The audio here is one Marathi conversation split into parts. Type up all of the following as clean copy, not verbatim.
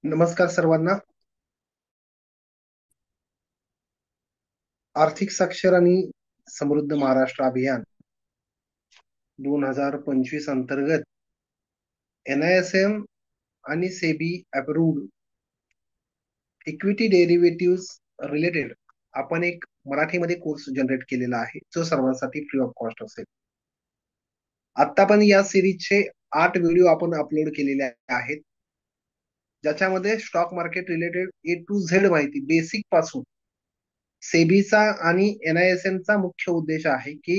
नमस्कार सर्वांना. आर्थिक साक्षर आणि समृद्ध महाराष्ट्र अभियान 2025 अंतर्गत NISM आणि SEBI approved equity derivative related आपण एक मराठीमध्ये कोर्स जनरेट केलेला आहे, जो सर्वांसाठी फ्री ऑफ कॉस्ट असेल. आता पण या सिरीजचे 8 व्हिडिओ आपण अपलोड केलेले आहेत, ज्याच्यामध्ये stock market related A to Z माहिती बेसिक पासून सेबीचा आणि NISM चा मुख्य उद्देश आहे की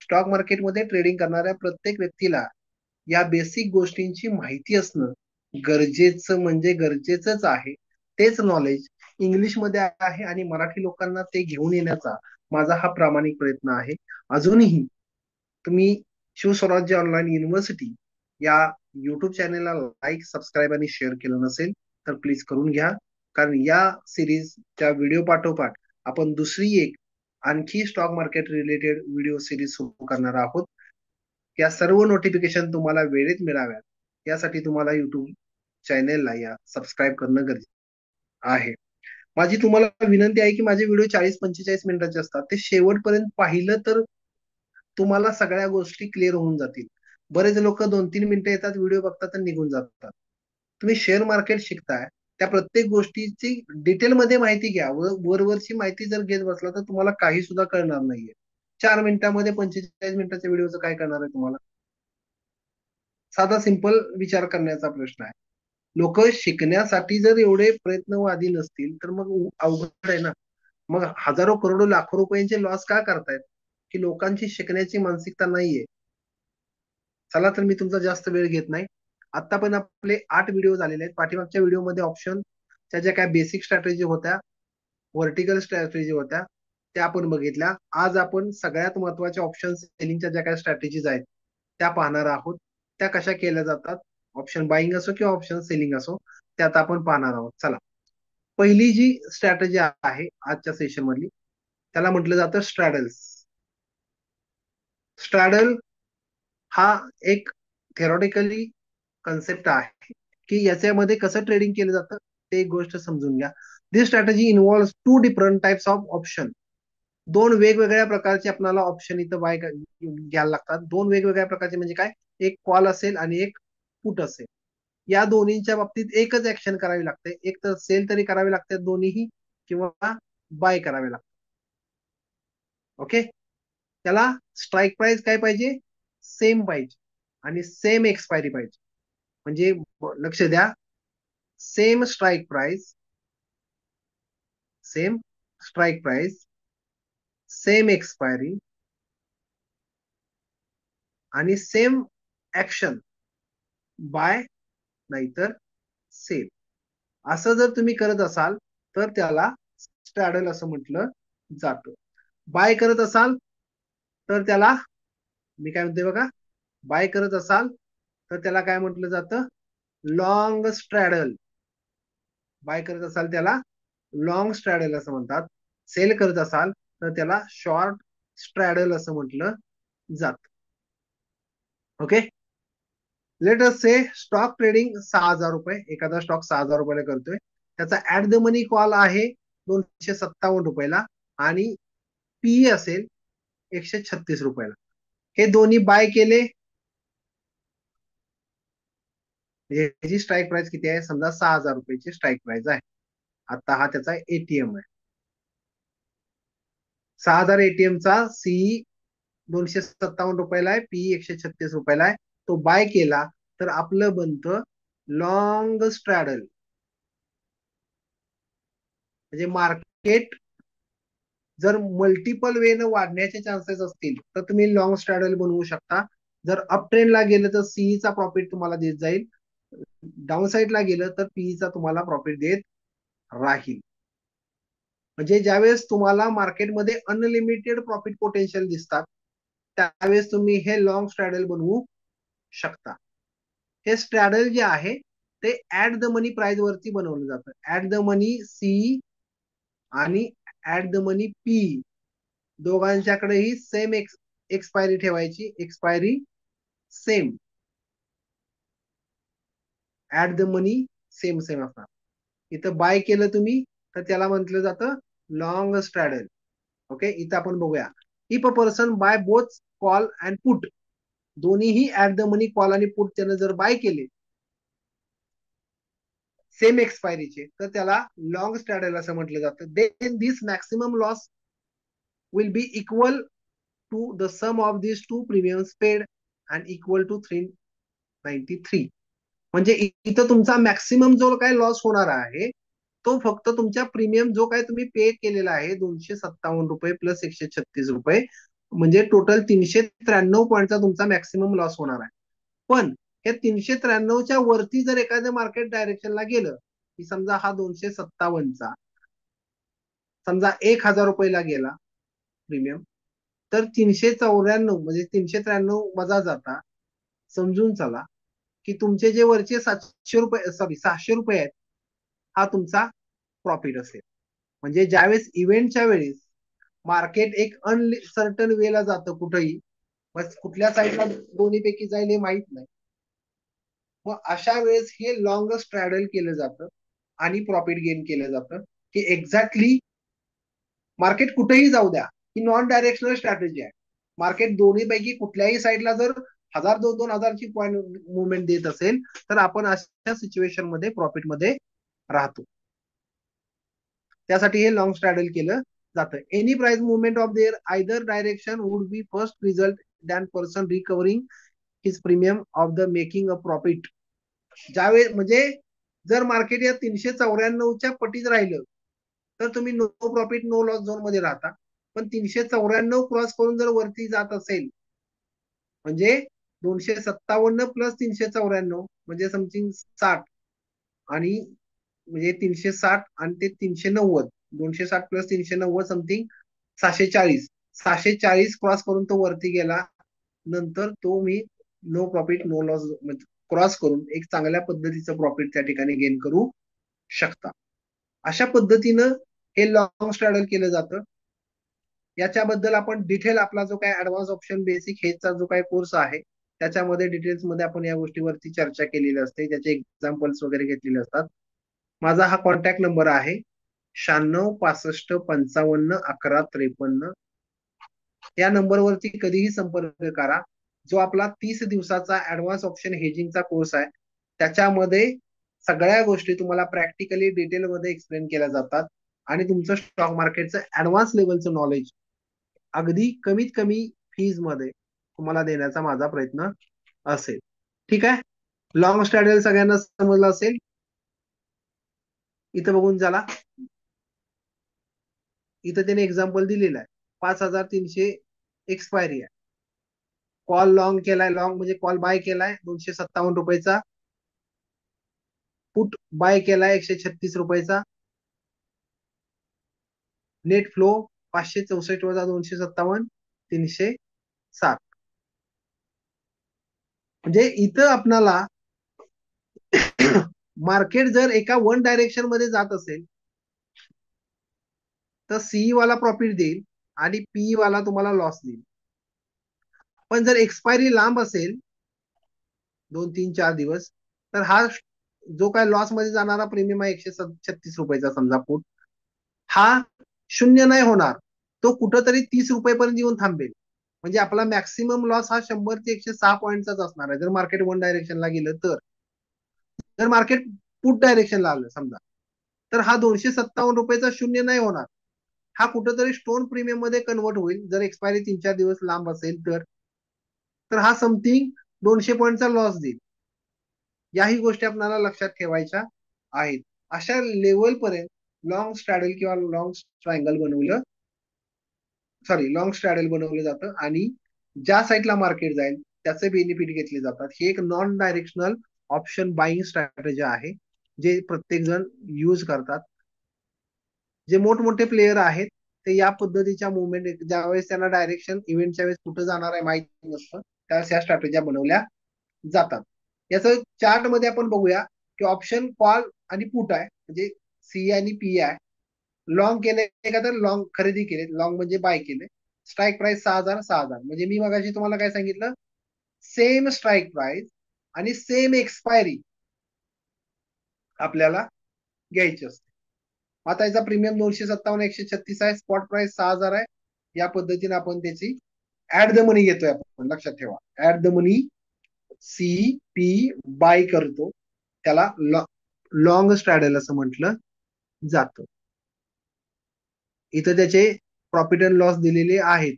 स्टॉक मार्केटमध्ये ट्रेडिंग करणाऱ्या प्रत्येक व्यक्तीला या बेसिक गोष्टींची माहिती असणं गरजेचं म्हणजे गरजेचंच आहे. तेच नॉलेज इंग्लिशमध्ये आहे आणि मराठी लोकांना ते घेऊन येण्याचा माझा हा प्रामाणिक प्रयत्न आहे. अजूनही तुम्ही शिवस्वराज्य ऑनलाईन युनिव्हर्सिटी या युट्यूब चॅनेलला लाईक, सबस्क्राईब आणि शेअर केलं नसेल तर प्लीज करून घ्या. कारण या सिरीजच्या व्हिडिओ पाठोपाठ आपण दुसरी एक आणखी stock market related video series सुरू करणार आहोत. या सर्व नोटिफिकेशन तुम्हाला वेळेत मिळाव्यात यासाठी तुम्हाला युट्यूब चॅनेलला या सबस्क्राईब करणं गरजेचं आहे. माझी तुम्हाला विनंती आहे की माझे व्हिडिओ 40-45 मिनिटाचे असतात. ते शेवटपर्यंत पाहिलं तर तुम्हाला सगळ्या गोष्टी क्लिअर होऊन जातील. बरेच लोक 2-3 मिनिटं येतात, व्हिडिओ बघतात आणि निघून जातात. तुम्ही शेअर मार्केट शिकताय, त्या प्रत्येक गोष्टीची डिटेलमध्ये माहिती घ्या. वरवरची माहिती जर घेत बसला तर तुम्हाला काही सुद्धा कळणार नाहीये. 4 मिनिटामध्ये 45 मिनिटाच्या व्हिडिओचं काय करणार आहे तुम्हाला? साधा सिंपल विचार करण्याचा प्रश्न आहे. लोक शिकण्यासाठी जर एवढे प्रयत्नवादी नसतील तर मग अवघड आहे ना. मग हजारो करोडो लाखो रुपयांचे लॉस का करतायत? की लोकांची शिकण्याची मानसिकता नाहीये. चला तर मी तुमचा जास्त वेळ घेत नाही. आता पण आपले 8 व्हिडिओ झालेले आहेत. पाठीमागच्या व्हिडिओमध्ये ऑप्शन त्या ज्या काय बेसिक स्ट्रॅटेजी होत्या, व्हर्टिकल स्ट्रॅटेजी होत्या, त्या आपण बघितल्या. आज आपण सगळ्यात महत्वाच्या ऑप्शन सेलिंगच्या ज्या काही स्ट्रॅटेजीज आहेत त्या पाहणार आहोत. त्या कशा केल्या जातात, ऑप्शन बाईंग असो किंवा ऑप्शन सेलिंग असो, त्यात आपण पाहणार आहोत. चला, पहिली जी स्ट्रॅटेजी आहे आजच्या सेशन मधली, त्याला म्हटलं जातं स्ट्रॅडल्स. स्ट्रॅडल हा एक थेरॉटिकली कन्सेप्ट आहे की याच्यामध्ये कसं ट्रेडिंग केलं जातं ते एक गोष्ट समजून घ्या. This strategy involve 2 different types of option. दोन वेगवेगळ्या प्रकारचे आपल्याला ऑप्शन इथं बाय घ्यायला लागतात. दोन वेगवेगळ्या प्रकारचे म्हणजे काय, एक कॉल असेल आणि एक पुट असेल. या दोन्हींच्या बाबतीत एकच ऍक्शन करावी लागते. एक तर सेल तरी करावी लागते दोन्हीही, किंवा बाय करावे लागते. ओके, त्याला स्ट्राईक प्राइस काय पाहिजे, सेम पाहिजे आणि सेम एक्सपायरी पाहिजे. म्हणजे लक्ष द्या, same strike price, same strike price, same expiry आणि सेम ऍक्शन, बाय नाहीतर सेल. असं जर तुम्ही करत असाल तर त्याला स्ट्रॅडल असं म्हटलं जातं. बाय करत असाल तर त्याला, मी काय म्हणते बघा, बाय करत असाल तर त्याला काय म्हटलं जातं, लॉंग स्ट्रॅडल. बाय करत असाल त्याला लॉंग स्ट्रॅडल असं म्हणतात. सेल करत असाल तर त्याला शॉर्ट स्ट्रॅडल असं म्हटलं जात. ओके, लेट अस से स्टॉक ट्रेडिंग 6,000 रुपये, एखादा स्टॉक 6,000 रुपयाला करतोय, त्याचा ऍट द मनी कॉल आहे 257 रुपयाला आणि पी असेल 136 रुपयाला. हे दोन्ही बाय केले, ह्याची स्ट्राईक प्राइस किती आहे, समजा 6,000 रुपयाची स्ट्राईक प्राइस आहे. आता हा त्याचा एटीएम आहे. 6,000 एटीएम चा सी 257 रुपयाला आहे, पी 136 रुपयाला आहे. तो बाय केला तर आपलं बनतं लॉंग स्ट्रॅडल. म्हणजे मार्केट जर मल्टिपल वे न वाढण्याचे चान्सेस असतील तर तुम्ही लॉंग स्ट्रॅडल बनवू शकता. जर अप ट्रेंडला गेलं तर सीईचा प्रॉफिट तुम्हाला देत जाईल, डाऊन साईडला गेलं तर पीईचा तुम्हाला प्रॉफिट देत राहील. म्हणजे ज्यावेळेस तुम्हाला मार्केटमध्ये अनलिमिटेड प्रॉफिट पोटेन्शियल दिसतात त्यावेळेस तुम्ही हे लॉंग स्ट्रॅडल बनवू शकता. हे स्ट्रॅडल जे आहे ते ऍट द मनी प्राइस वरती बनवलं जातं. ऍट द मनी सी आणि ऍट द मनी पी दोघांच्याकडेही सेम एक्सपायरी ठेवायची. Expiry same, at the money same same असणार. इथं बाय केलं तुम्ही तर त्याला म्हटलं जातं लॉंग स्ट्रॅडल. ओके, इथं आपण बघूया. If a person by both call and put, दोन्हीही ऍट द मनी कॉल आणि पुट त्यानं जर बाय केले सेम एक्सपायरीचे, तर त्याला लॉंग स्ट्रॅडल असं म्हटलं जातं. Then this maximum loss will be equal to the sum of this two premiums paid and equal to 393. म्हणजे इथं तुमचा मॅक्सिमम जो काय लॉस होणार आहे तो फक्त तुमच्या प्रीमियम जो काय तुम्ही पे केलेला आहे 257 रुपये प्लस 136 रुपये, म्हणजे टोटल 393 पॉईंटचा तुमचा मॅक्सिमम लॉस होणार आहे. पण या 393च्या वरती जर एखाद्या मार्केट डायरेक्शनला गेलं, की समजा हा 257चा समजा 1,000 रुपयेला गेला प्रीमियम, तर 394 म्हणजे 393 वजा जाता समजून चला की तुमचे जे वरचे 700 रुपये, सॉरी 600 रुपये आहेत, हा तुमचा प्रॉफिट असेल. म्हणजे ज्यावेळेस इव्हेंटच्या वेळेस मार्केट एक अनसर्टन वेला जातं कुठेही, बस कुठल्या साईडला दोन्ही पैकी जाईल हे माहित नाही, मग अशा वेळेस हे लॉंग स्ट्रॅडल केलं जातं आणि प्रॉफिट गेन केलं जातं, की एक्झॅक्टली मार्केट कुठेही जाऊ द्या, ही नॉन डायरेक्शनल स्ट्रॅटेजी आहे. मार्केट दोन्ही पैकी कुठल्याही साईडला जर 1,000 2,000ची पॉईंट मुवमेंट देत असेल तर आपण अशा सिच्युएशन मध्ये प्रॉफिट मध्ये राहतो. त्यासाठी हे लॉंग स्ट्रॅडल केलं जातं. Any price movement of their either direction would be first result than person recovering his premium of the making a profit. ज्यावेळेस म्हणजे जर मार्केट या 394च्या पटीत राहिलं तर तुम्ही no profit no loss zone मध्ये राहता. पण 394 क्रॉस करून जर वरती जात असेल, म्हणजे 257 प्लस 394 म्हणजे समथिंग 60, आणि म्हणजे 360 आणि ते 390, 260 प्लस 390 समथिंग 740, 740 क्रॉस करून तो वरती गेला, नंतर तो मी no profit no loss cross करून एक चांगल्या पद्धतीचं प्रॉफिट त्या ठिकाणी गेन करू शकता. अशा पद्धतीनं हे लॉंग स्ट्रॅडल केलं जातं. याच्याबद्दल आपण डिटेल आपला जो काय ऍडव्हान्स ऑप्शन बेसिक हेचा जो काय कोर्स आहे त्याच्यामध्ये डिटेल्स मध्ये आपण या गोष्टीवरती चर्चा केलेली असते, त्याचे एक्झाम्पल्स वगैरे घेतलेले असतात. माझा हा कॉन्टॅक्ट नंबर आहे 96 65 55 11 53. या नंबरवरती कधीही संपर्क करा. जो आपला 30 दिवसाचा ऍडव्हान्स ऑप्शन हेजिंगचा कोर्स आहे त्याच्यामध्ये सगळ्या गोष्टी तुम्हाला प्रॅक्टिकली डिटेलमध्ये एक्सप्लेन केल्या जातात आणि तुमचं स्टॉक मार्केटचं ऍडव्हान्स लेवलचं नॉलेज अगदी कमीत कमी फीज मध्ये तुम्हाला देण्याचा माझा प्रयत्न असेल. ठीक आहे, लॉंग स्ट्रॅडल सगळ्यांना समजलं असेल. इथं बघून चला, इथं त्याने एक्झाम्पल दिलेलं आहे. 5,300 एक्सपायरी आहे. कॉल लॉंग केलाय, लॉंग म्हणजे कॉल बाय केलाय 257 रुपयाचा, पुट बाय केलाय 136 रुपयाचा, नेट फ्लो 564 वजा 257 307. म्हणजे इथं आपणाला मार्केट जर एका वन डायरेक्शन मध्ये जात असेल तर सीई वाला प्रॉफिट देईल आणि पीई वाला तुम्हाला लॉस देईल. पण जर एक्सपायरी लांब असेल 2 3 4 दिवस, तर हा जो काय लॉस मध्ये जाणारा प्रीमियम आहे 136 रुपयाचा समजा पुट, हा शून्य नाही होणार, तो कुठंतरी 30 रुपये पर्यंत येऊन थांबेल. म्हणजे आपला मॅक्सिमम लॉस हा 100 ते 106 पॉईंटचाच असणार आहे जर मार्केट वन डायरेक्शनला गेलं तर. जर मार्केट पुट डायरेक्शनला आलं समजा, तर हा 257 रुपयाचा शून्य नाही होणार, हा कुठंतरी स्टोन प्रीमियम मध्ये कन्वर्ट होईल जर एक्सपायरी 3 4 दिवस लांब असेल तर हा समथिंग 200 पॉईंटचा लॉस देईल. याही गोष्टी आपल्याला लक्षात ठेवायच्या आहेत. अशा लेवल पर्यंत लॉंग स्ट्रॅडल किंवा लॉंग ट्रायंगल बनवलं, सॉरी लॉंग स्ट्रॅडल बनवलं जातं आणि ज्या साईडला मार्केट जाईल त्याचे बेनिफिट घेतले जातात. हे एक non directional option buying strategy आहे जे प्रत्येक जण यूज करतात. जे मोठमोठे प्लेयर आहेत ते या पद्धतीच्या मुवमेंट, ज्यावेळेस त्यांना डायरेक्शन इव्हेंटच्या वेळेस कुठं जाणार आहे माहिती नसतं त्यावेळेस या स्ट्रॅटेजी बनवल्या जातात. याचं चार्ट मध्ये आपण बघूया की ऑप्शन कॉल आणि पुट आहे, म्हणजे सी आणि पी आहे. लॉंग केले का तर लॉंग खरेदी केले, लॉंग म्हणजे बाय केले. स्ट्राईक प्राइस 6,000 म्हणजे मी मगाशी तुम्हाला काय सांगितलं, सेम स्ट्राईक प्राइस आणि सेम एक्सपायरी आपल्याला घ्यायची असते. आता याचा प्रीमियम 257, 136 आहे, स्पॉट प्राइस 6,000 आहे. या पद्धतीने आपण त्याची ऍट द मनी घेतोय आपण, लक्षात ठेवा. At the money C P buy करतो, त्याला लॉंग स्ट्रॅडल असं म्हटलं जातं. इथं त्याचे प्रॉफिट अँड लॉस दिलेले आहेत.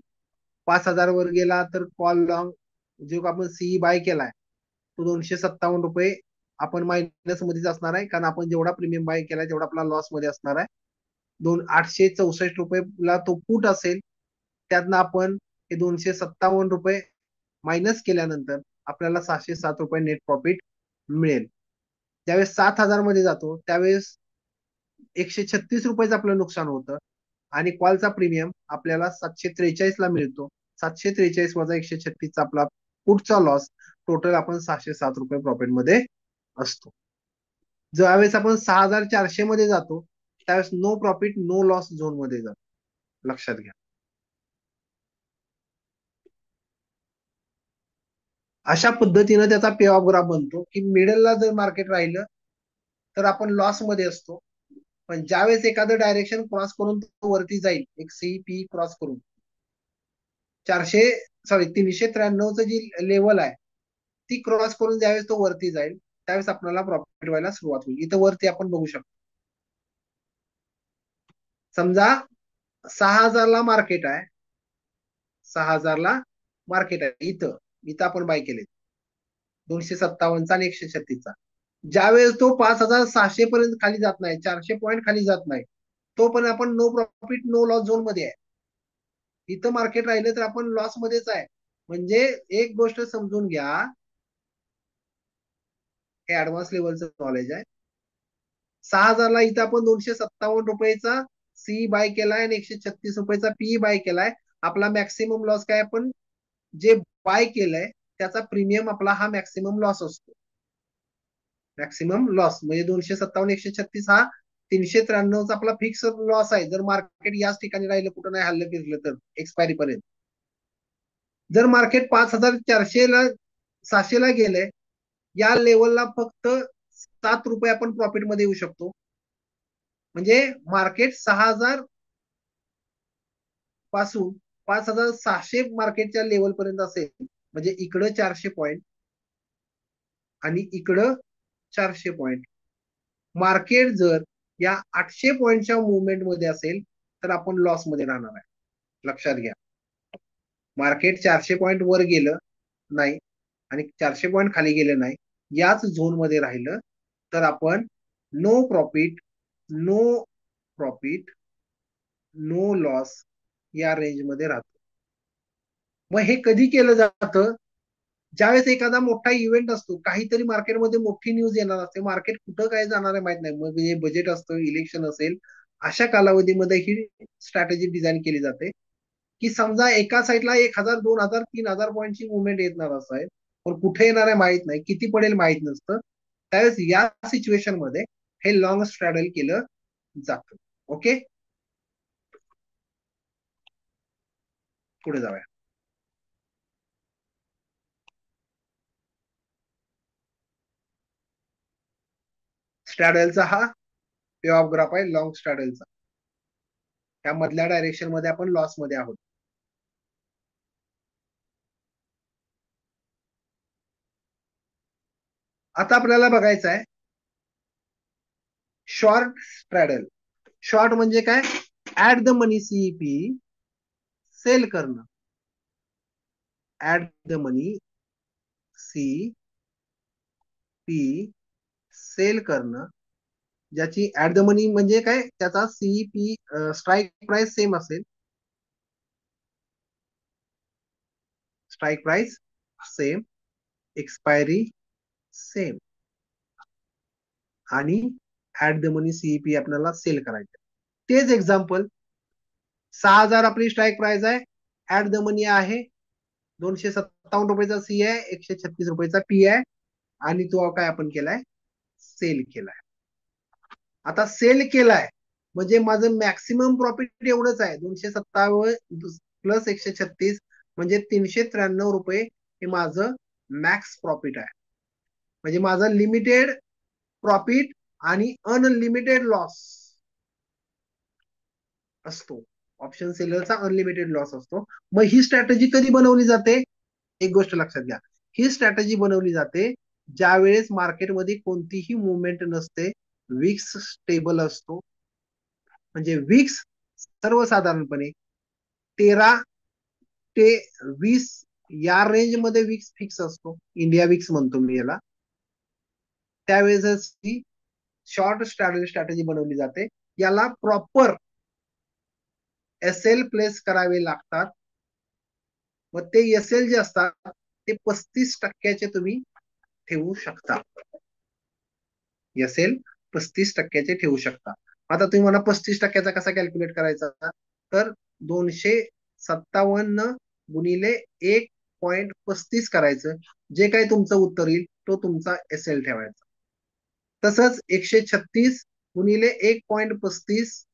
5,000 वर गेला तर कॉल लॉंग, जो आपण सीई बाय केलाय तो 257 रुपये आपण मायनस मध्येच असणार आहे, कारण आपण जेवढा प्रीमियम बाय केलाय तेवढा आपला लॉस मध्ये असणार आहे. 864 रुपयेला तो पुट असेल, त्यातनं आपण हे 257 रुपये मायनस केल्यानंतर आपल्याला 607 रुपये नेट प्रॉफिट मिळेल. ज्यावेळेस 7,000 मध्ये जातो त्यावेळेस 136 रुपयाचं आपलं नुकसान होतं, आणि कॉलचा प्रीमियम आपल्याला 743 ला मिळतो. 743 वजा 136 आपला पुढचा लॉस, टोटल आपण 607 रुपये प्रॉफिट मध्ये असतो. ज्यावेळेस आपण 6,400 मध्ये जातो त्यावेळेस no profit no loss zone मध्ये जातो, लक्षात घ्या. अशा पद्धतीनं त्याचा पे ऑफ ग्राफ बनतो, की मिडलला जर मार्केट राहिलं तर आपण लॉस मध्ये असतो, पण ज्यावेळेस एखादं डायरेक्शन क्रॉस करून तो वरती जाईल, एक सीपी क्रॉस करून 393च जी लेवल आहे ती क्रॉस करून ज्यावेळेस तो वरती जाईल त्यावेळेस आपल्याला प्रॉफिट व्हायला सुरुवात होईल. इथं वरती आपण बघू शकतो, समजा 6,000 ला मार्केट आहे, 6,000 ला मार्केट आहे, इथं इथं आपण बाय केले 257चा आणि 136चा. ज्यावेळेस तो 5,600 पर्यंत खाली जात नाही, 400 पॉईंट खाली जात नाही, तो पण आपण no profit no loss zone मध्ये आहे. इथं मार्केट राहिलं तर आपण लॉस मध्येच आहे. म्हणजे एक गोष्ट समजून घ्या, हे ऍडव्हान्स लेवलचं नॉलेज आहे. 6,000 ला इथं आपण 257 रुपयेचा सी बाय केलाय आणि 136 रुपयेचा पी बाय केलाय. आपला मॅक्सिमम लॉस काय, आपण जे बाय केलंय त्याचा प्रीमियम आपला हा मॅक्सिमम लॉस असतो. मॅक्सिमम लॉस म्हणजे 257, 136 हा 393चा आपला फिक्स लॉस आहे, जर मार्केट याच ठिकाणी राहिलं, कुठं नाही हल्लं फिरलं तर एक्सपायरी पर्यंत. जर मार्केट 5,400 ला 600 ला गेलंय, या लेवलला फक्त 7 रुपये आपण प्रॉफिट मध्ये येऊ शकतो. म्हणजे मार्केट 6,000 पासून 5,600 मार्केटच्या लेवल पर्यंत असेल, म्हणजे इकडं 400 पॉईंट आणि इकडं 400 पॉईंट. मार्केट जर या 800 पॉईंटच्या मुवमेंट मध्ये असेल तर आपण लॉस मध्ये राहणार आहे, लक्षात घ्या. मार्केट 400 पॉईंट वर गेलं नाही आणि 400 पॉईंट खाली गेलं नाही, याच झोन मध्ये राहिलं तर आपण no profit no profit no loss या रेंज मध्ये राहतो. मग हे कधी केलं जातं, ज्यावेळेस एखादा मोठा इव्हेंट असतो, काहीतरी मार्केटमध्ये मोठी न्यूज येणार असते, मार्केट कुठं काय जाणार आहे माहित नाही, मग बजेट असतं, इलेक्शन असेल, अशा कालावधीमध्ये ही स्ट्रॅटेजी डिझाईन केली जाते. की समजा एका साईडला 1,000, 2,000, 3,000 पॉईंटची मुवमेंट येणार आहे, पण कुठे येणार आहे माहित नाही, किती पडेल माहित नसतं, त्यावेळेस या सिच्युएशन मध्ये हे लॉंग स्ट्रॅडल केलं जातं. ओके, पुढे जाऊया. स्ट्रॅडलचा हा पे ऑफ ग्राफ आहे, लॉंग स्ट्रॅडलचा. त्या मधल्या डायरेक्शन मध्ये आपण लॉस मध्ये आहोत. आता आपल्याला बघायचं आहे शॉर्ट स्ट्रॅडल. शॉर्ट म्हणजे काय, at the money CE PE sell करणं, at the money C P sell करणं, ज्याची ऍट द मनी म्हणजे काय, त्याचा सीईपी स्ट्राईक प्राइस सेम असेल, strike price same, expiry same, आणि ऍट द मनी सीईपी आपल्याला सेल करायचं. तेच एक्झाम्पल, 6,000 आपली स्ट्राईक प्राइस आहे, ऍट द मनी आहे 257 रुपयाचा सी आहे, 136 रुपयाचा पी आहे, आणि तो काय आपण केलाय, सेल केलाय. आता सेल केलाय म्हणजे माझं मॅक्सिमम प्रॉफिट एवढंच आहे, 257 प्लस 136 म्हणजे 393 रुपये हे माझं मॅक्स प्रॉफिट आहे. म्हणजे माझं लिमिटेड प्रॉफिट आणि अनलिमिटेड लॉस असतो. ऑप्शन सेलरचा अनलिमिटेड लॉस असतो. मग ही स्ट्रॅटेजी कधी बनवली जाते? एक गोष्ट लक्षात घ्या, ही स्ट्रॅटेजी बनवली जाते ज्या वेळेस मार्केटमध्ये कोणतीही मुवमेंट नसते, विक्स स्टेबल असतो. म्हणजे विक्स सर्वसाधारणपणे 13 ते 20 या रेंज मध्ये विक्स फिक्स असतो. इंडिया विक्स म्हणतो मी याला. त्यावेळेस ही शॉर्ट स्ट्रॅटेजी बनवली जाते. याला प्रॉपर एस एल प्लेस करावे लागतात. मग ते एस एल जे असतात ते 35% तुम्ही ठेवू शकता. एस एल 35% ठेवू शकता. आता तुम्ही म्हणा 35% कसा कॅल्क्युलेट करायचा? तर 257 गुणिले 1.35 करायचं. जे काही तुमचं उत्तर येईल तो तुमचा एस एल ठेवायचा. तसंच 136 गुणिले 1.35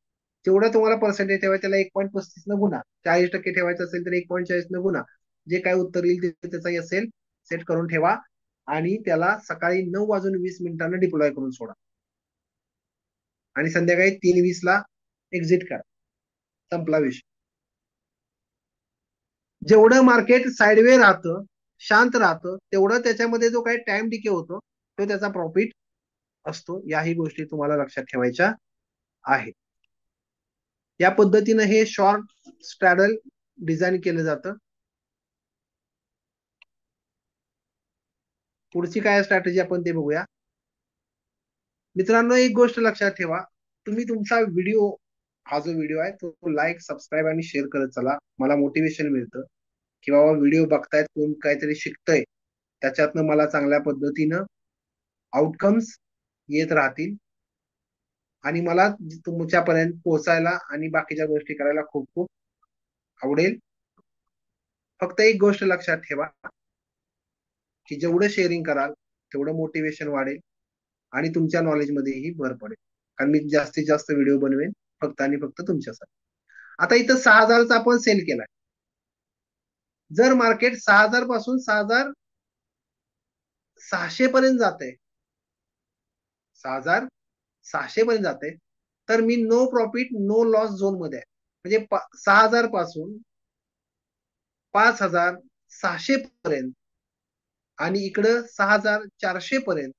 जेवढं तुम्हाला पर्सेंटेज ठेवायचं त्याला 1.35 न गुणा. 40% ठेवायचं असेल तर 1.40 न गुणा. जे काय उत्तर येईल ते त्याचा असेल सेट करून ठेवा आणि त्याला सकाळी 9:20 डिप्लॉय करून सोडा आणि संध्याकाळी 3:20 एक्झिट करा. संपला विषय. जेवढं मार्केट साईडवे राहतं, शांत राहतं, तेवढं त्याच्यामध्ये जो काही टाइम डिके होतो तो त्याचा प्रॉफिट असतो. याही गोष्टी तुम्हाला लक्षात ठेवायच्या आहेत. या पद्धतीनं हे शॉर्ट स्ट्रॅडल डिझाईन केलं जातं. पुढची काय स्ट्रॅटेजी आपण ते बघूया. मित्रांनो, एक गोष्ट लक्षात ठेवा, तुम्ही तुमचा व्हिडिओ हा जो व्हिडिओ आहे तो लाईक सबस्क्राईब आणि शेअर करत चला. मला मोटिवेशन मिळतं की बाबा व्हिडिओ बघतायत, कोण काहीतरी शिकतंय, त्याच्यातनं मला चांगल्या पद्धतीनं आउटकम्स येत राहतील आणि मला तुमच्यापर्यंत पोहोचायला आणि बाकीच्या गोष्टी करायला खूप खूप आवडेल. फक्त एक गोष्ट लक्षात ठेवा की जेवढं शेअरिंग कराल तेवढं मोटिवेशन वाढेल आणि तुमच्या नॉलेजमध्येही भर पडेल. कारण मी जास्तीत जास्त व्हिडिओ बनवेन फक्त आणि फक्त तुमच्यासाठी. आता इथं 6,000चा आपण सेल केलाय. जर मार्केट 6,000 पासून 6,600 पर्यंत जाते, 6,600 पर्यंत जाते, तर मी no profit no loss zone मध्ये आहे. म्हणजे 6,000 पासून 5,600 पर्यंत आणि इकडं 6,400 पर्यंत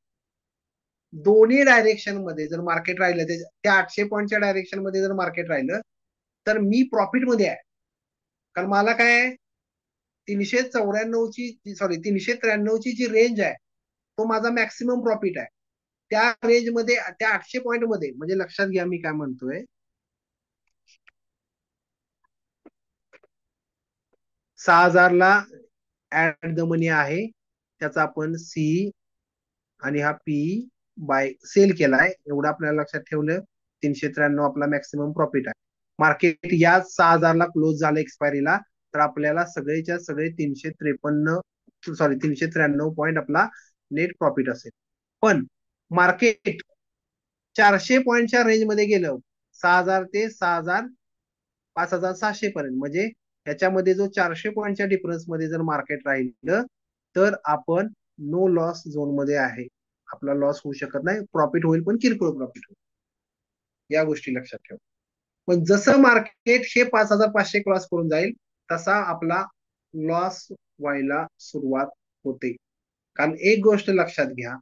दोन्ही डायरेक्शन मध्ये जर मार्केट राहिलं, त्या 800 पॉईंटच्या डायरेक्शन मध्ये जर मार्केट राहिलं तर मी प्रॉफिट मध्ये आहे. कारण मला काय आहे, 393ची जी रेंज आहे तो माझा मॅक्सिमम प्रॉफिट आहे. त्या रेंज मध्ये, त्या 800 पॉईंट मध्ये, म्हणजे लक्षात घ्या मी काय म्हणतोय, 6,000 ऍट द मनी आहे, त्याचा आपण सी आणि हा पी बाय सेल केलाय, एवढं आपल्याला लक्षात ठेवलं. 393 आपला मॅक्सिमम प्रॉफिट आहे. मार्केट या 6,000 क्लोज झालं एक्सपायरीला, तर आपल्याला सगळेच्या सगळे 393 पॉईंट आपला नेट प्रॉफिट असेल. पण मार्केट 400 पॉईंटच्या रेंज मध्ये गेलं, 6,000 ते 5,600 पर्यंत, म्हणजे ह्याच्यामध्ये जो 400 पॉईंटच्या डिफरन्स मध्ये जर मार्केट राहिलं तर आपण नो लॉस झोन मध्ये आहे. आपला लॉस होऊ शकत नाही, प्रॉफिट होईल पण किरकोळ प्रॉफिट होईल. या गोष्टी लक्षात ठेवा. पण जसं मार्केट हे 5,500 क्रॉस करून जाईल तसा आपला लॉस व्हायला सुरुवात होते. कारण एक गोष्ट लक्षात घ्या,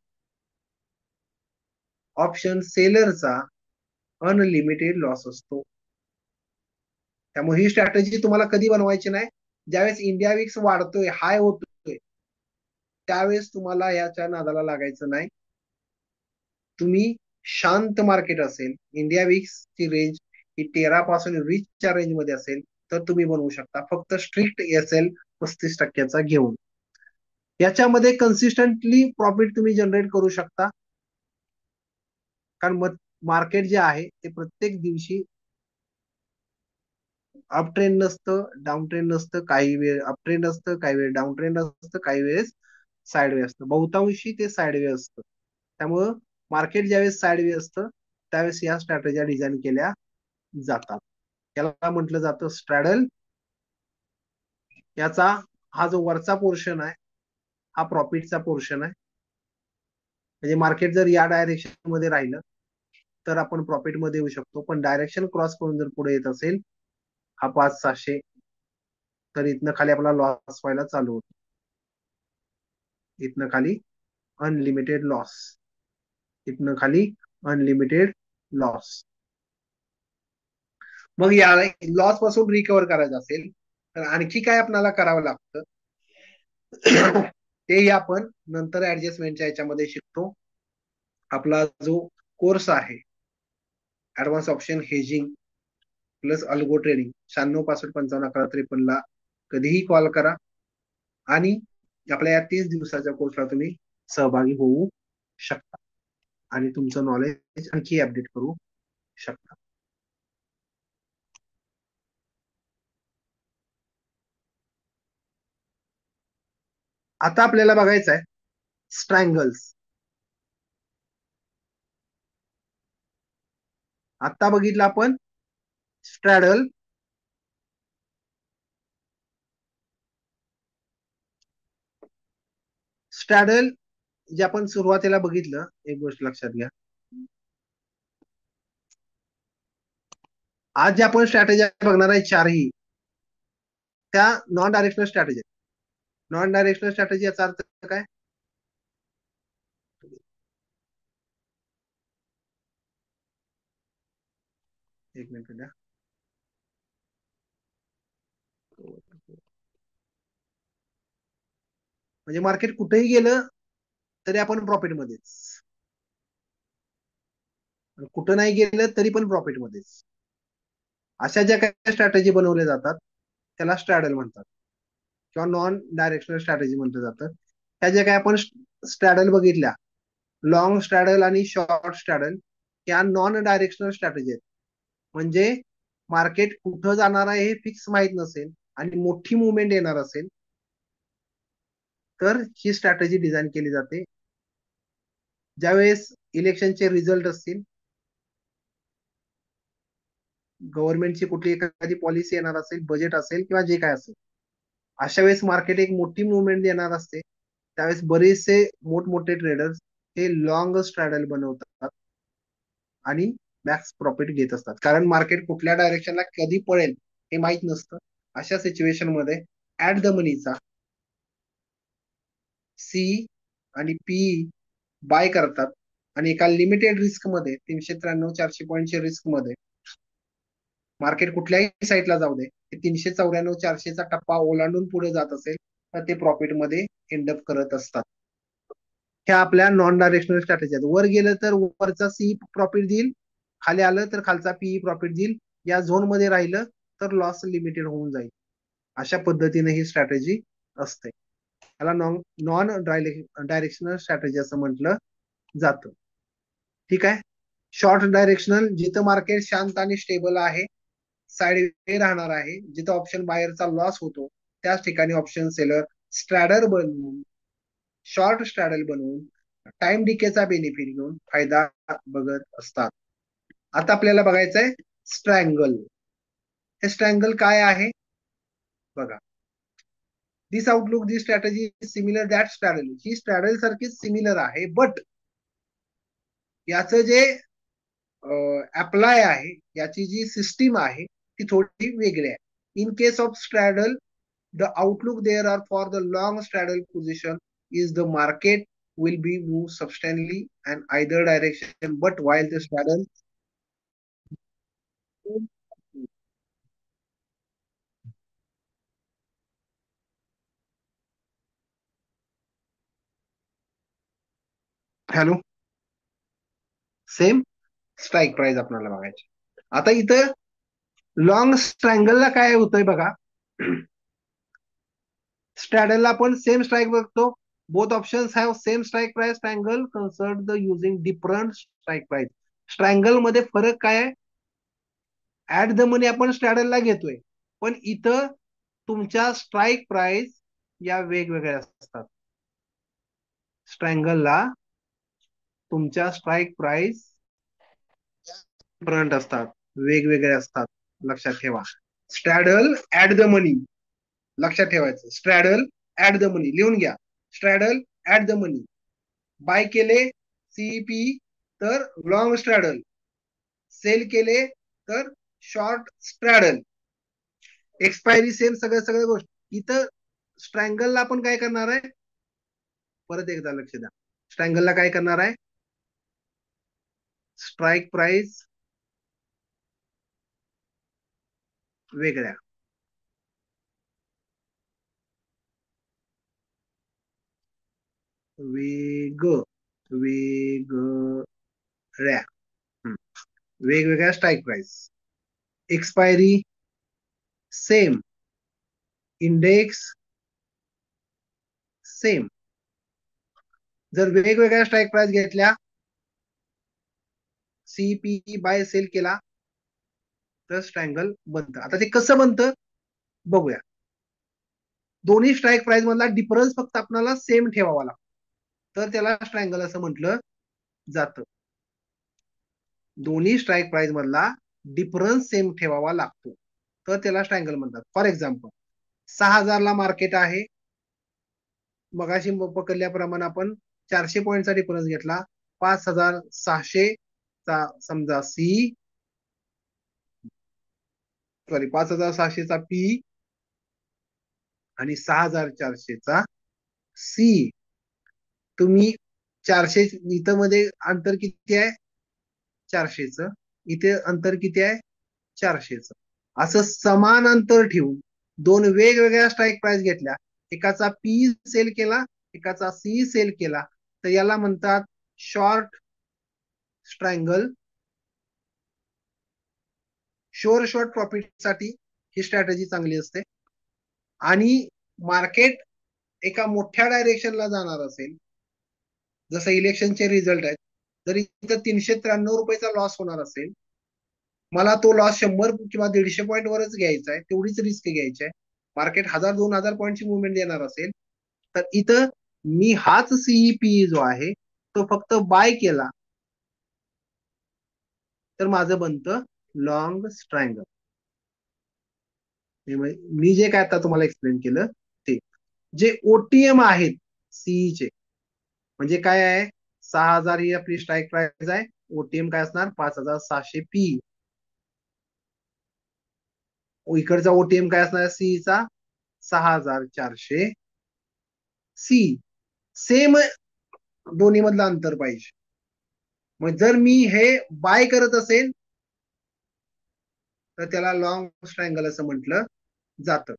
ऑप्शन सेलरचा अनलिमिटेड लॉस असतो. त्यामुळे ही स्ट्रॅटेजी तुम्हाला कधी बनवायची नाही, ज्यावेळेस इंडिया विक्स वाढतोय, हाय होतोय, त्यावेळेस तुम्हाला याच्या नादाला लागायचं नाही. तुम्ही शांत मार्केट असेल, इंडिया विक्स ची रेंज ही 13 पासून 20च्या रेंज मध्ये असेल तर तुम्ही बनवू शकता, फक्त स्ट्रिक्ट एस एल 35%चा घेऊन. याच्यामध्ये कन्सिस्टंटली प्रॉफिट तुम्ही जनरेट करू शकता. कारण मार्केट जे आहे ते प्रत्येक दिवशी अप ट्रेंड नसतं, डाऊन ट्रेंड नसतं, काही वेळ अप ट्रेंड असतं, काही वेळ डाऊन ट्रेंड असतं, काही वेळेस साईडवे असतं, बहुतांशी ते साईडवे असतं. त्यामुळं मार्केट ज्यावेळेस साईडवे असतं त्यावेळेस या स्ट्रॅटेजी डिझाईन केल्या जातात. याला म्हटलं जातं स्ट्रॅडल. याचा हा जो वरचा पोर्शन आहे हा प्रॉफिटचा पोर्शन आहे. म्हणजे मार्केट जर या डायरेक्शन मध्ये राहिलं तर आपण प्रॉफिट मध्ये येऊ शकतो. पण डायरेक्शन क्रॉस करून जर पुढे येत असेल हा 500-600, तर इथनं खाली आपला लॉस व्हायला चालू होतो. इथनं खाली अनलिमिटेड लॉस, इथनं खाली अनलिमिटेड लॉस. मग या लॉस पासून रिकव्हर करायचं असेल तर आणखी काय आपल्याला करावं लागतं तेही आपण नंतर ऍडजस्टमेंटच्या याच्यामध्ये शिकतो. आपला जो कोर्स आहे advance option hedging plus algo trading, 9665551153 ला कधीही कॉल करा आणि आपल्या या 30 दिवसाच्या कोर्सला तुम्ही सहभागी होऊ शकता आणि तुमचं नॉलेज आणखी अपडेट करू शकता. आता आपल्याला बघायचं आहे स्ट्रँगल्स. आता बघितलं आपण स्ट्रॅडल, स्ट्रॅडल जे आपण सुरुवातीला बघितलं, एक गोष्ट लक्षात घ्या. आज जे आपण स्ट्रॅटेजी बघणार आहे चारही, त्या non directional strategy. Non directional strategy याचा अर्थ काय? एक मिनिट द्या. म्हणजे मार्केट कुठेही गेलं तरी आपण प्रॉफिटमध्येच, कुठं नाही गेलं तरी पण प्रॉफिटमध्येच. अशा ज्या काही स्ट्रॅटेजी बनवल्या जातात त्याला स्ट्रॅडल म्हणतात किंवा नॉन डायरेक्शनल स्ट्रॅटेजी म्हटलं जातं. ह्या ज्या काही आपण स्ट्रॅडल बघितल्या, लॉंग स्ट्रॅडल आणि शॉर्ट स्ट्रॅडल, या नॉन डायरेक्शनल स्ट्रॅटेजी आहेत. म्हणजे मार्केट कुठं जाणार आहे हे फिक्स माहित नसेल आणि मोठी मुवमेंट येणार असेल तर ही स्ट्रॅटेजी डिझाईन केली जाते. ज्यावेळेस इलेक्शनचे रिझल्ट असतील, गव्हर्नमेंटची कुठली एखादी पॉलिसी येणार असेल, बजेट असेल किंवा जे काय असेल, अशा वेळेस मार्केट एक मोठी मुवमेंट देणार असते. त्यावेळेस बरेचसे मोठमोठे ट्रेडर्स हे लॉंग स्ट्रॅडल बनवतात आणि मॅक्स प्रॉफिट घेत असतात. कारण मार्केट कुठल्या डायरेक्शनला कधी पळेल हे माहित नसतं. अशा सिच्युएशन मध्ये ऍट द मनीचा सी आणि पी बाय करतात आणि एका लिमिटेड रिस्क मध्ये 393-400 पॉईंटच्या रिस्क मध्ये मार्केट कुठल्याही साईडला जाऊ दे, 394-400चा टप्पा ओलांडून पुढे जात असेल तर ते प्रॉफिट मध्ये एंडअप करत असतात. ह्या आपल्या नॉन डायरेक्शनल स्ट्रॅटेजी आहेत. वर गेलं तर वरचा सी प्रॉफिट देईल, खाली आलं तर खालचा पीई प्रॉफिट देईल, या झोन मध्ये राहिलं तर लॉस लिमिटेड होऊन जाईल. अशा पद्धतीने ही स्ट्रॅटेजी असते. त्याला नॉन डायरेक्शनल स्ट्रॅटेजी असं म्हटलं जातं. ठीक आहे. शॉर्ट डायरेक्शनल, जिथं मार्केट शांत आणि स्टेबल आहे, साइड वे राहणार आहे, जिथं ऑप्शन बायरचा लॉस होतो त्याच ठिकाणी ऑप्शन सेलर स्ट्रॅडर बनवून, शॉर्ट स्ट्रॅडल बनवून टाइम डिकेचा बेनिफिट घेऊन फायदा बघत असतात. आता आपल्याला बघायचंय स्ट्रँगल. हे स्ट्रँगल काय आहे बघा. This outlook, this strategy similar that straddle. ही स्ट्रॅडल सारखीच सिमिलर आहे, बट याचं जे अप्लाय आहे, याची जी सिस्टीम आहे ती थोडी वेगळी आहे. In case of straddle, the outlook there are for the long straddle position is the market will be moved substantially and either direction, but while the straddle hello, same strike price आपल्याला बघायची. आता इथं लॉंग स्ट्रँगलला काय होतंय बघा. स्ट्रॅडलला आपण सेम स्ट्राईक बघतो. Both options have same strike price. Strangle consider the using different strike price. Strangle मध्ये फरक काय आहे? ऍट द मनी आपण स्ट्रॅडलला घेतोय, पण इथं तुमच्या स्ट्राईक प्राइस या वेगवेगळ्या असतात. स्ट्रँगलला तुमच्या स्ट्राईक प्राइस डिफरंट असतात, वेगवेगळे असतात. लक्षात ठेवा. स्ट्रॅडल ऍट द मनी, लक्षात ठेवायचं. स्ट्रॅडल ऍट द मनी लिहून घ्या. Stradale at the money by केले सीपी तर लॉंग स्ट्रॅडल, सेल केले तर शॉर्ट स्ट्रॅडल. एक्सपायरी सेम सगळ्या सगळ्या गोष्टी इथं. स्ट्रँगलला आपण काय करणार आहे, परत एकदा लक्ष द्या. स्ट्रँगलला काय करणार आहे, स्ट्राईक प्राइस वेगळ्या, वेग वेगळ्या. हम्म. वेगवेगळ्या strike price. Expiry same, index same. जर वेगवेगळ्या स्ट्राईक प्राइस घेतल्या, सीपीई बाय सेल केला तर स्ट्रँगल बनतं. आता ते कसं बनतं बघूया. दोन्ही स्ट्राईक प्राइस मधला डिफरन्स फक्त आपल्याला सेम ठेवावा लागतो, तर त्याला स्ट्रँगल असं म्हटलं जातं. दोन्ही स्ट्राईक प्राइस मधला डिफरन्स सेम ठेवावा लागतो, तर त्याला स्ट्रँगल म्हणतात. फॉर एक्झाम्पल 6,000 ला मार्केट आहे, मगाशी पकडल्याप्रमाणे आपण 400 पॉईंटचा डिफरन्स घेतला. 5,600 चा समजा सी, सॉरी 5,600 चा पी आणि 6,400 चा सी. तुम्ही 400 इथं मध्ये अंतर किती आहे, 400च. इथे अंतर किती आहे, 400च. असं समान अंतर ठेवून दोन वेगवेगळ्या स्ट्राईक प्राइस घेतल्या, एकाचा पी सेल केला, एकाचा सी सेल केला, तर याला म्हणतात शॉर्ट स्ट्रँगल. शुअर शॉर्ट प्रॉफिट साठी ही स्ट्रॅटेजी चांगली असते. आणि मार्केट एका मोठ्या डायरेक्शनला जाणार असेल, जसं इलेक्शनचे रिझल्ट आहेत, जर इथं 393 रुपयाचा लॉस होणार असेल, मला तो लॉस 100 किंवा 150 पॉईंट वरच घ्यायचा आहे, तेवढीच रिस्क घ्यायची आहे. मार्केट 1,000-2,000 पॉईंटची मुवमेंट देणार असेल, तर इथं मी हाच सीईपी जो आहे तो फक्त बाय केला तर माझं बनतं लॉंग स्ट्रँगल. मी जे काय आता तुम्हाला एक्सप्लेन केलं ते. जे ओटीएम आहेत सीईचे, म्हणजे काय आहे, 6,000 ही आपली स्ट्राईक प्राइस आहे, ओटीएम काय असणार 5,700 पी. इकडचा ओटीएम काय असणार सीईचा 6,400 सी. सेम दोन्ही मधलं अंतर पाहिजे. मग जर मी हे बाय करत असेल तर त्याला लॉंग स्ट्रँगल असं म्हटलं जातं.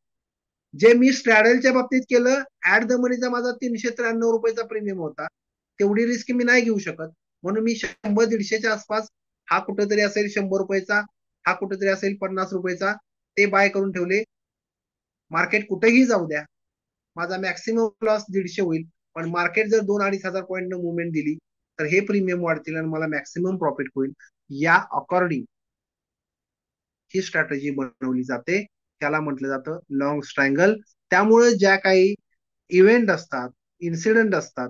जे मी स्ट्रॅडलच्या बाबतीत केलं, ऍट द मनीचा माझा 393 रुपयाचा प्रीमियम होता, तेवढी रिस्क मी नाही घेऊ शकत. म्हणून मी 100-150च्या आसपास, हा कुठेतरी असेल 100 रुपयाचा, हा कुठेतरी असेल 50 रुपयाचा, ते बाय करून ठेवले. मार्केट कुठेही जाऊ द्या, माझा मॅक्सिमम लॉस 150 होईल, पण मार्केट जर 2,000-2,500 पॉईंट मुवमेंट दिली तर हे प्रीमियम वाढतील आणि मला मॅक्सिमम प्रॉफिट होईल. या अकॉर्डिंग ही स्ट्रॅटेजी बनवली जाते, त्याला म्हटलं जातं लॉंग स्ट्रँगल. त्यामुळे ज्या काही इव्हेंट असतात, इन्सिडेंट असतात,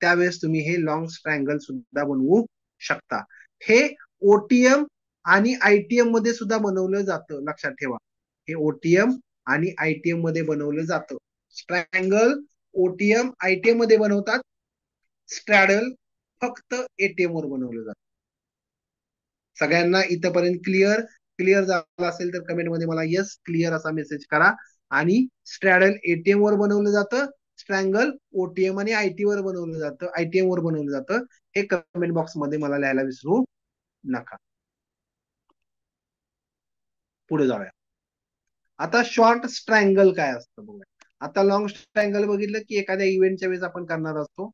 त्यावेळेस तुम्ही हे लॉंग स्ट्रँगल सुद्धा बनवू शकता. हे ओटीएम आणि आयटीएम मध्ये सुद्धा बनवलं जातं, लक्षात ठेवा. हे ओटीएम आणि आयटीएम मध्ये बनवलं जातं. स्ट्रँगल ओटीएम आयटीएम मध्ये बनवतात, स्ट्रॅडल फक्त एटीएम वर बनवलं जातं. सगळ्यांना इथपर्यंत क्लिअर? क्लिअर झालं असेल तर कमेंट मध्ये मला येस क्लिअर असा मेसेज करा. आणि स्ट्रॅडल एटीएम वर बनवलं जातं, स्ट्रँगल ओटीएम आणि आयटी वर बनवलं जातं, आयटीएम वर बनवलं जातं. हे कमेंट बॉक्स मध्ये मला लिहायला विसरू नका. पुढे जाऊया. आता शॉर्ट स्ट्रँगल काय असतं बघूया. आता लॉंग स्ट्रँगल बघितलं की एखाद्या इव्हेंटच्या वेळेस आपण करणार असतो.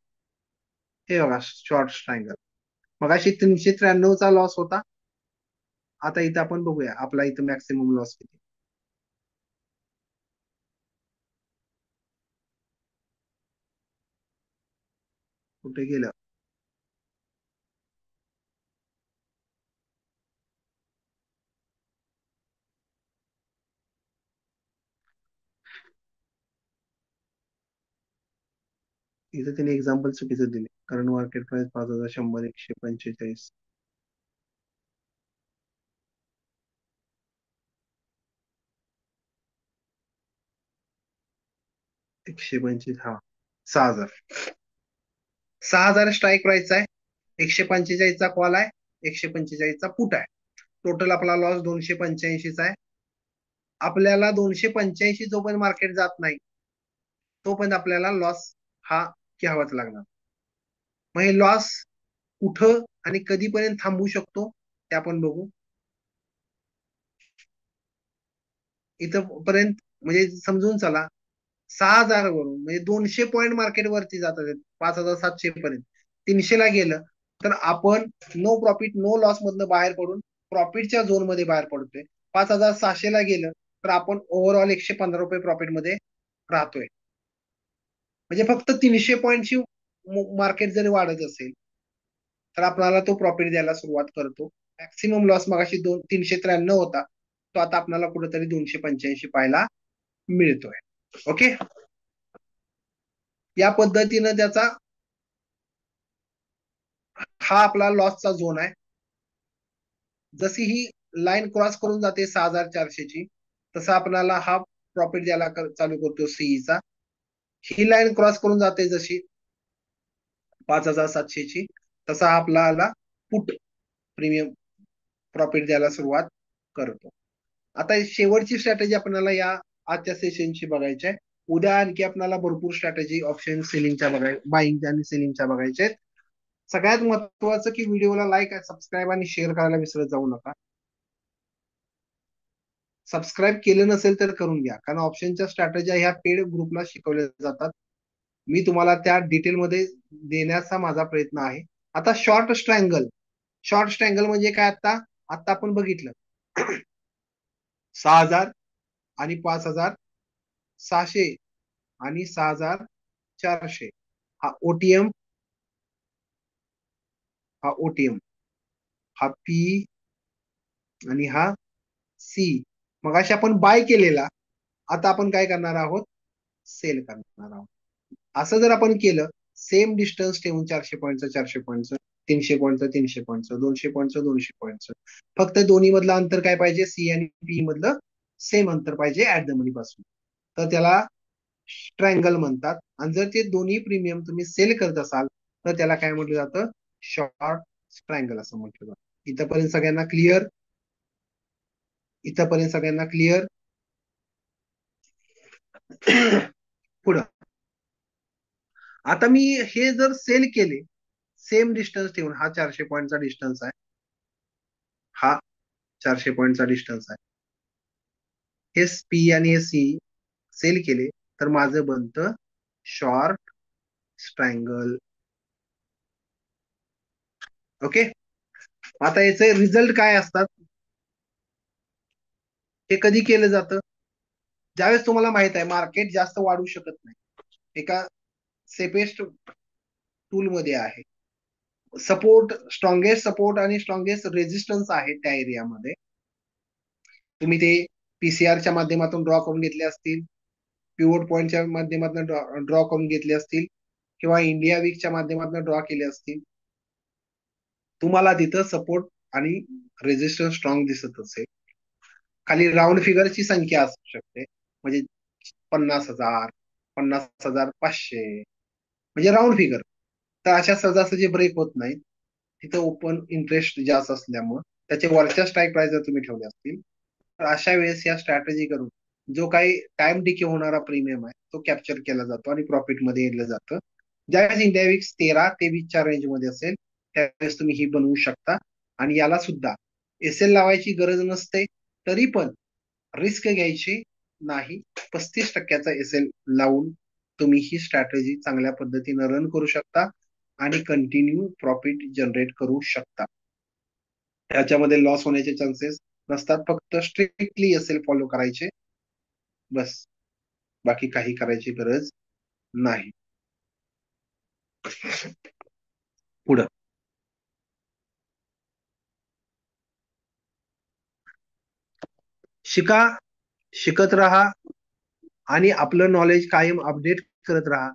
हे बघा शॉर्ट स्ट्रँगल. मगाशी 393 चा लॉस होता, आता इथं आपण बघूया आपला इथं मॅक्सिमम लॉस किती. कुठे गेलं, इथं त्यांनी एक्झाम्पल चुकीचं दिले. कारण मार्केट प्राइस 5,100, 145, 125, हा 6,000. 6,000 स्ट्राईक प्राइस आहे, 145 चा कॉल आहे, 145चा पुट आहे. टोटल आपला लॉस 285चा आहे. आपल्याला 285 जोपर्यंत मार्केट जात नाही तोपर्यंत आपल्याला लॉस हा घ्यावाच लागणार. मग हे लॉस कुठं आणि कधीपर्यंत थांबू शकतो ते आपण बघू. इथं पर्यंत म्हणजे समजून चला 6,000 वरून म्हणजे 200 पॉईंट मार्केट वरती जातात 5,700 पर्यंत. 300ला गेलं तर आपण नो प्रॉफिट नो लॉस मधनं बाहेर पडून प्रॉफिटच्या झोन मध्ये बाहेर पडतोय. 5,600ला गेलं तर आपण ओव्हरऑल 115 रुपये प्रॉफिट मध्ये राहतोय. म्हणजे फक्त 300 पॉईंटची मार्केट जरी वाढत असेल तर आपल्याला तो प्रॉफिट द्यायला सुरुवात करतो. मॅक्सिमम लॉस मगाशी 393 होता, तो आता आपल्याला कुठेतरी 285 पाहायला मिळतोय. ओके, या पद्धतीनं त्याचा हा आपला लॉसचा झोन आहे. जशी ही लाईन क्रॉस करून जाते 6,400 ची तसा आपल्याला हा प्रॉफिट द्यायला चालू करतो सीईचा. ही लाईन क्रॉस करून जाते जशी 5,700 ची तसा आपल्याला पुट प्रीमियम प्रॉफिट द्यायला सुरुवात करतो. आता शेवटची स्ट्रॅटेजी आपल्याला या आजच्या सेशनची बघायची आहे. उद्या आणखी आपल्याला भरपूर स्ट्रॅटेजी ऑप्शन सेलिंगच्या बाईंग आणि सेलिंगच्या बघायच्या आहेत. सगळ्यात महत्वाचं की व्हिडिओला लाईक सबस्क्राईब आणि शेअर करायला विसरत जाऊ नका. सबस्क्राईब केलं नसेल तर करून घ्या, कारण ऑप्शनच्या स्ट्रॅटेजी ह्या पेड ग्रुपला शिकवल्या जातात. मी तुम्हाला त्या डिटेलमध्ये देण्याचा माझा प्रयत्न आहे. आता शॉर्ट स्ट्रँगल म्हणजे काय? आता आता आपण बघितलं 6,000 आणि 5,600 आणि 6,400 हा ओटीएम, हा ओटीएम, हा पी आणि हा सी. मग अशा आपण बाय केलेला, आता आपण काय करणार आहोत? सेल करणार आहोत. असं जर आपण केलं सेम डिस्टन्स ठेवून 400 पॉईंटचं 400 पॉईंटचं, 300 पॉईंटचं 300 पॉईंटचं, 200 पॉईंटचं 200 पॉईंटचं, फक्त दोन्ही मधलं अंतर काय पाहिजे? सी आणि पी मधलं सेम अंतर पाहिजे ऍट द मनी पासून. तर त्याला ट्रायंगल म्हणतात. आणि जर ते दोन्ही प्रीमियम तुम्ही सेल करत असाल तर त्याला काय म्हटलं जातं? शॉर्ट ट्रायंगल असं म्हटलं जातं. इथंपर्यंत सगळ्यांना क्लिअर? इथंपर्यंत सगळ्यांना क्लिअर? पुढं आता मी हे जर सेल केले सेम डिस्टन्स ठेवून, हा 400 पॉईंटचा डिस्टन्स आहे, हा 400 पॉईंटचा डिस्टन्स आहे, हे पी आणि हे सी सेल केले तर माझं बनतं शॉर्ट ट्रायंगल. ओके, आता याचे रिझल्ट काय असतात? हे कधी केलं जातं? ज्यावेळेस तुम्हाला माहित आहे मार्केट जास्त वाढू शकत नाही, एका सेफेस्ट टूल मध्ये आहे, सपोर्ट स्ट्रॉंगेस्ट सपोर्ट आणि स्ट्रॉंगेस्ट रेजिस्टन्स आहे त्या एरियामध्ये. तुम्ही ते पीसीआरच्या माध्यमातून ड्रॉ करून घेतले असतील, पिवोट पॉईंटच्या माध्यमातून ड्रॉ करून घेतले असतील, किंवा इंडिया वीकच्या माध्यमातून ड्रॉ केले असतील. तुम्हाला तिथं सपोर्ट आणि रेजिस्टन्स स्ट्रॉंग दिसत असेल, खाली राऊंड फिगरची संख्या असू शकते, म्हणजे 50,000, 50,500, म्हणजे राऊंड फिगर. तर अशा सहजासहजी ब्रेक होत नाहीत. तिथं ओपन इंटरेस्ट जास्त असल्यामुळे त्याचे वरच्या स्ट्राईक प्राइस जर तुम्ही ठेवले असतील तर अशा वेळेस या स्ट्रॅटेजी करून जो काही टाइम डिके होणारा प्रीमियम आहे तो कॅप्चर केला जातो आणि प्रॉफिट मध्ये येलं जातं. ज्यावेळेस इंडिया विक्स 13-23च्या रेंज मध्ये असेल त्यावेळेस तुम्ही ही बनवू शकता. आणि याला सुद्धा एसएल लावायची गरज नसते, तरी पण रिस्क घ्यायची नाही. 35%चा एसएल लावून तुम्ही ही स्ट्रॅटेजी चांगल्या पद्धतीने रन करू शकता आणि कंटिन्यू प्रॉफिट जनरेट करू शकता. त्याच्यामध्ये लॉस होण्याचे चान्सेस नसतात. फक्त स्ट्रिक्टली एसएल फॉलो करायचे, बस, बाकी काही करायची गरज नाही. पुढं शिका, शिकत राहा आणि आपलं नॉलेज कायम अपडेट करत राहा,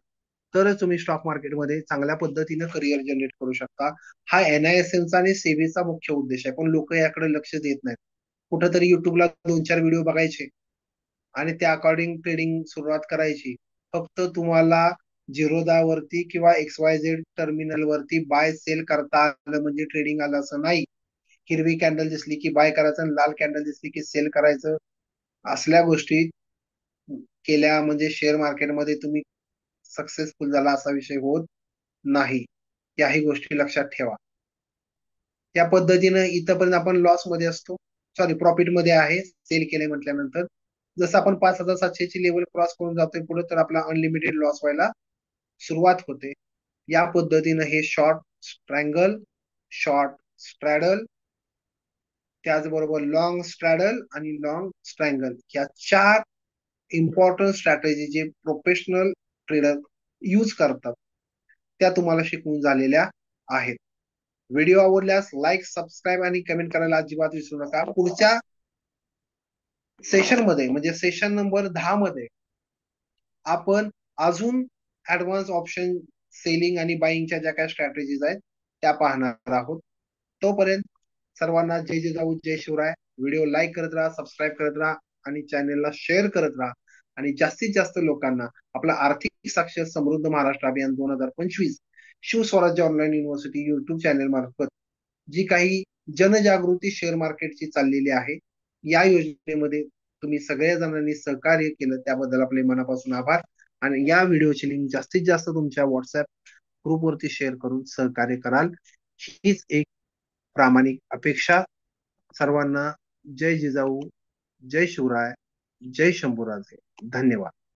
तरच तुम्ही स्टॉक मार्केटमध्ये चांगल्या पद्धतीने करिअर जनरेट करू शकता. हा एनआयएसएमचा आणि सेबीचा मुख्य उद्देश आहे, पण लोक याकडे लक्ष देत नाहीत. कुठंतरी युट्यूबला 2-4 व्हिडिओ बघायचे आणि त्या अकॉर्डिंग ट्रेडिंग सुरुवात करायची. फक्त तुम्हाला झिरोदा वरती किंवा XYZ टर्मिनल वरती बाय सेल करता आलं म्हणजे ट्रेडिंग आलं असं नाही. हिरवी कॅन्डल दिसली की बाय करायचं आणि लाल कॅन्डल दिसली की सेल करायचं. असल्या गोष्टी केल्या म्हणजे शेअर मार्केटमध्ये तुम्ही सक्सेसफुल झाला असा विषय होत नाही. याही गोष्टी लक्षात ठेवा. त्या पद्धतीनं इथपर्यंत आपण लॉस मध्ये असतो, सॉरी प्रॉफिट मध्ये आहे सेल केले म्हटल्यानंतर. जसं आपण 5,700 ची लेवल क्रॉस करून जातोय पुढे तर आपला अनलिमिटेड लॉस व्हायला सुरुवात होते. या पद्धतीनं हे शॉर्ट स्ट्रँगल, शॉर्ट स्ट्रॅडल, त्याचबरोबर लॉंग स्ट्रॅडल आणि लॉंग स्ट्रँगल ह्या 4 इम्पॉर्टंट स्ट्रॅटेजी जे प्रोफेशनल ट्रेडर यूज करतात त्या तुम्हाला शिकवून झालेल्या आहेत. व्हिडिओ आवडल्यास लाईक, सबस्क्राईब आणि कमेंट करायला अजिबात विसरू नका. पुढच्या सेशन मध्ये म्हणजे सेशन नंबर 10 मध्ये आपण अजून ऍडव्हान्स ऑप्शन सेलिंग आणि बाईंगच्या ज्या काही स्ट्रॅटेजीज आहेत त्या पाहणार आहोत. तोपर्यंत सर्वांना जय जिजाऊ, जय शिवराय. व्हिडिओ लाईक करत राहा, सबस्क्राईब करत राहा आणि चॅनेलला शेअर करत राहा आणि जास्तीत जास्त लोकांना आपला आर्थिक साक्षर समृद्ध महाराष्ट्र अभियान 2025 Shivswarajya online university YouTube channel मार्फत जी काही जनजागृती शेअर मार्केटची चाललेली आहे, या योजनेमध्ये तुम्ही सगळ्या जणांनी सहकार्य केलं त्याबद्दल आपले मनापासून आभार. आणि या व्हिडिओची लिंक जास्तीत जास्त तुमच्या व्हॉट्सअप ग्रुपवरती शेअर करून सहकार्य कराल, हीच एक प्रामाणिक अपेक्षा. सर्वांना जय जिजाऊ, जय शिवराय, जय शंभूराजे. धन्यवाद.